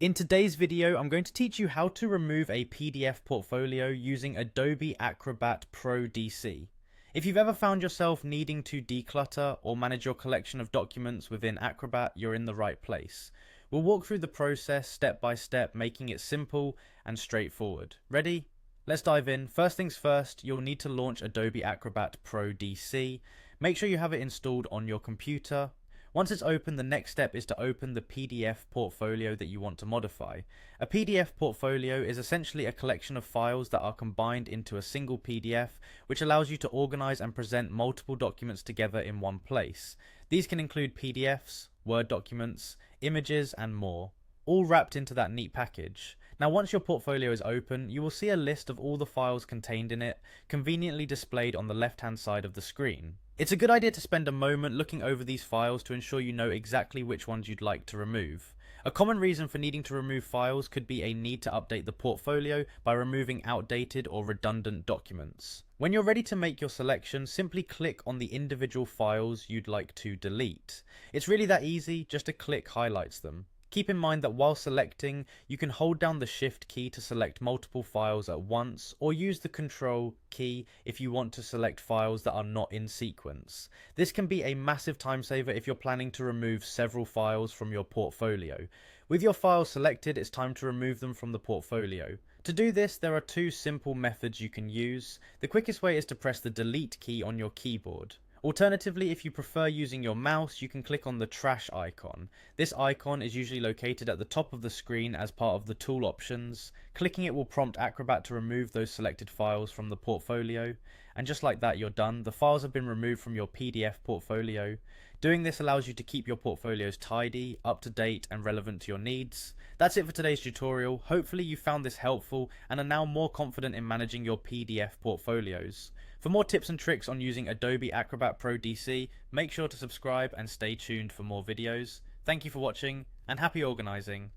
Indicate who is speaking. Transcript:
Speaker 1: In today's video, I'm going to teach you how to remove a PDF portfolio using Adobe Acrobat Pro DC. If you've ever found yourself needing to declutter or manage your collection of documents within Acrobat, you're in the right place. We'll walk through the process step by step, making it simple and straightforward. Ready? Let's dive in. First things first, you'll need to launch Adobe Acrobat Pro DC. Make sure you have it installed on your computer. Once it's open, the next step is to open the PDF portfolio that you want to modify. A PDF portfolio is essentially a collection of files that are combined into a single PDF, which allows you to organize and present multiple documents together in one place. These can include PDFs, Word documents, images, and more, all wrapped into that neat package. Now, once your portfolio is open, you will see a list of all the files contained in it, conveniently displayed on the left-hand side of the screen. It's a good idea to spend a moment looking over these files to ensure you know exactly which ones you'd like to remove. A common reason for needing to remove files could be a need to update the portfolio by removing outdated or redundant documents. When you're ready to make your selection, simply click on the individual files you'd like to delete. It's really that easy, just a click highlights them. Keep in mind that while selecting, you can hold down the Shift key to select multiple files at once, or use the Control key if you want to select files that are not in sequence. This can be a massive time saver if you're planning to remove several files from your portfolio. With your files selected, it's time to remove them from the portfolio. To do this, there are two simple methods you can use. The quickest way is to press the Delete key on your keyboard. Alternatively, if you prefer using your mouse, you can click on the trash icon. This icon is usually located at the top of the screen as part of the tool options. Clicking it will prompt Acrobat to remove those selected files from the portfolio. And just like that, you're done. The files have been removed from your PDF portfolio. Doing this allows you to keep your portfolios tidy, up to date, and relevant to your needs. That's it for today's tutorial. Hopefully you found this helpful and are now more confident in managing your PDF portfolios. For more tips and tricks on using Adobe Acrobat Pro DC, make sure to subscribe and stay tuned for more videos. Thank you for watching, and happy organizing.